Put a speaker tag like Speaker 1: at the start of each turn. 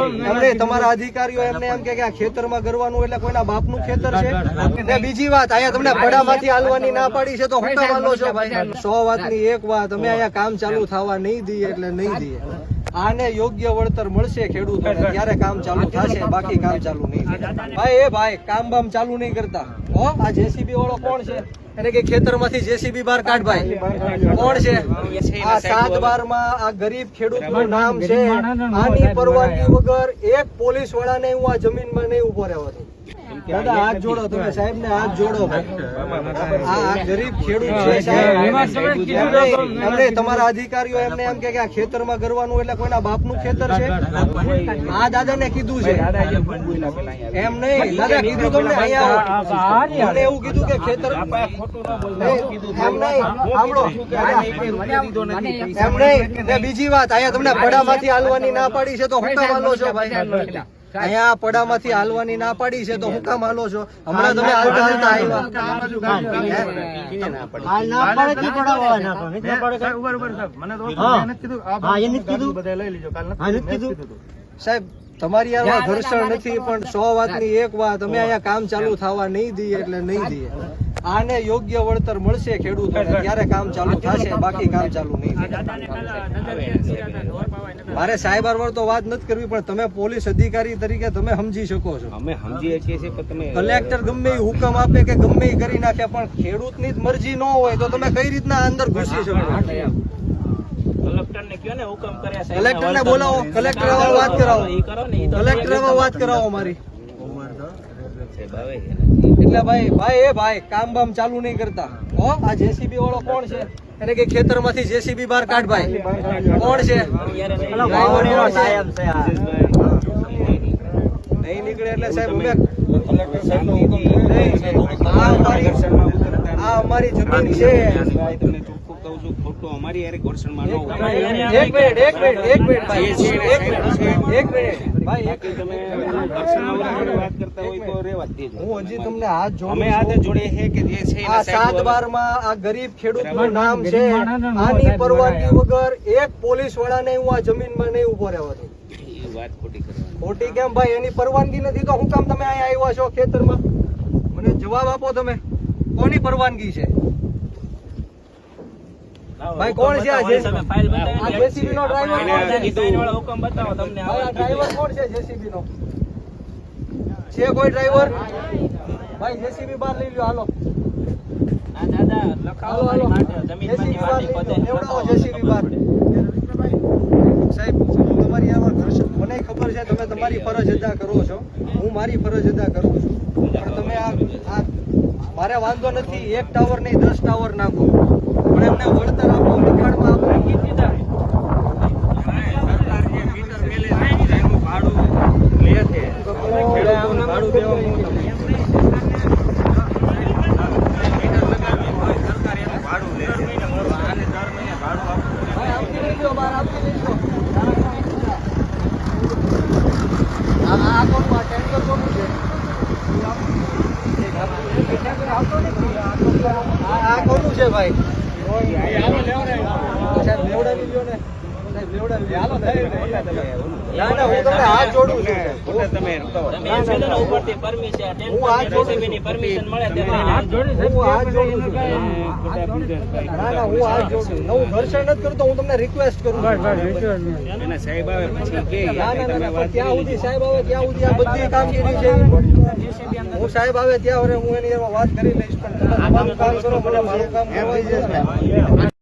Speaker 1: એમને તમારા અધિકારીઓ એમને એમ કે આ ખેતરમાં કરવાનું એટલે કોઈના બાપનું ખેતર છે ને બીજી વાત અહીંયા તમને પડામાંથી હાલવાની ના પાડી છે તો હું કામ હાલો છો ભાઈ 100 વાતની એક વાત અમે અહીંયા કામ ચાલુ થવા નહીં દઈએ એટલે નહીં દઈએ આને યોગ્ય વળતર મળશે ખેડૂતોને ત્યારે કામ ચાલુ થશે બાકી કામ ચાલુ નહીં ભાઈ એ ભાઈ કામ બામ ચાલુ નહીં કરતા હો આ જેસીબી વાળો કોણ છે એને કે ખેતરમાંથી જેસીબી બહાર કાઢ ભાઈ કોણ છે આ 7/12 માં આ ગરીબ ખેડૂતનું નામ છે આની પરવાનગી વગર એક પોલીસ વાળાને હું આ જમીનમાં નહીં ઉભો રહેવા દઉં દાદા હાથ જોડો તમે સાહેબ ને હાથ જોડો આ ગરીબ ખેડૂત છે સાહેબ એમને તમારા અધિકારીઓ એમને એમ કે આ ખેતરમાં કરવાનું એટલે કોઈના બાપનું ખેતર છે આ દાદાને કીધું છે એમ નહીં દાદા કીધું તમને અહીંયા એમને એવું કીધું કે ખેતર એમ નહીં સાંભળો એમ નહીં બીજી વાત અહીંયા તમને પડામાંથી હાલવાની ના પાડી છે તો હું કામ હાલો છો ભાઈ અહીંયા પડામાંથી હાલવાની ના પાડી છે તો હું કામ હાલો છો હમણાં તમે હાલતા આવ્યા સાહેબ તમારી યાર ઘર્ષણ નથી પણ 100 વાતની એક વાત અમે અહીંયા કામ ચાલુ થવા નહીં દઈએ એટલે નહીં દઈએ આને યોગ્ય વળતર મળશે ખેડૂતોને ત્યારે કામ ચાલુ થશે બાકી કામ ચાલુ નહીં મારે સાહેબ તો વાત નથી કરવી પણ તમે પોલીસ અધિકારી તરીકે તમે સમજી શકો છો અમે સમજીએ છીએ પણ તમે કલેક્ટર ગમે એ હુકમ આપે કે ગમે એ કરી નાખે પણ ખેડૂતની જ મરજી ન હોય તો તમે કઈ રીતના અંદર ઘૂસી શકો કલેક્ટર ને બોલાવો કલેક્ટર વાત કરાવો કલેક્ટર વાત કરાવો મારી એટલે ભાઈ કામ બામ ચાલુ નહીં કરતા હો આ જેસીબી વાળો કોણ છે એને કે ખેતરમાંથી જેસીબી બહાર કાઢ ભાઈ કોણ છે નહીં નીકળે એટલે સાહેબ આ અમારી જમીન છે ગરીબ ખેડૂતનું નામ છે આની પરવાનગી વગર એક પોલીસ વાળાને હું આ જમીનમાં નહીં ઉભો રહેવા દઉં ખોટી કેમ ભાઈ એની પરવાનગી નથી તો હું કામ તમે અહીંયા આવ્યા છો ખેતરમાં મને જવાબ આપો તમે કોની પરવાનગી છે ભાઈ કોણ છે આ જેસીબી નો ડ્રાઈવર કોણ છે હુકમ બતાવો તમને આ ડ્રાઈવર કોણ છે જેસીબી નો છે કોઈ ડ્રાઈવર ભાઈ જેસીબી બહાર લઈ લ્યો હાલો આ દાદા લખાવો હાલો જમીનની માટી પદે એવડાવો જેસીબી બહાર સાહેબ તમારી આવા દર્શક મને ખબર છે તમે તમારી ફરજ અદા કરો છો હું મારી ફરજ અદા કરું છું પણ તમે આ મારે વાંધો નથી 1 ટાવર નહીં 10 ટાવર નાખો પણ એમને વળતર આપો નિખાડમાં આપો સરકાર જે મીટર મેલે છે એનું ભાડું લે છે ખેડૂતોનું ભાડું દેવા મીટર લગાવી હોય સરકાર એનું ભાડું લે છે આને દર મહિને ભાડું આપો ભાઈ આપી લેજો બહાર આપી લેજો આ કોનું આ ટેન્કર કોનું છે આ કોનું છે ભાઈ હું તમને રિક્વેસ્ટ કરું સાહેબ આવે પછી ત્યાં સુધી સાહેબ આવે ત્યાં સુધી આ બધી કામગીરી છે હું સાહેબ આવે ત્યાં હું એની વાત કરી લઈશ પણ કામ કરો મને મારું કામ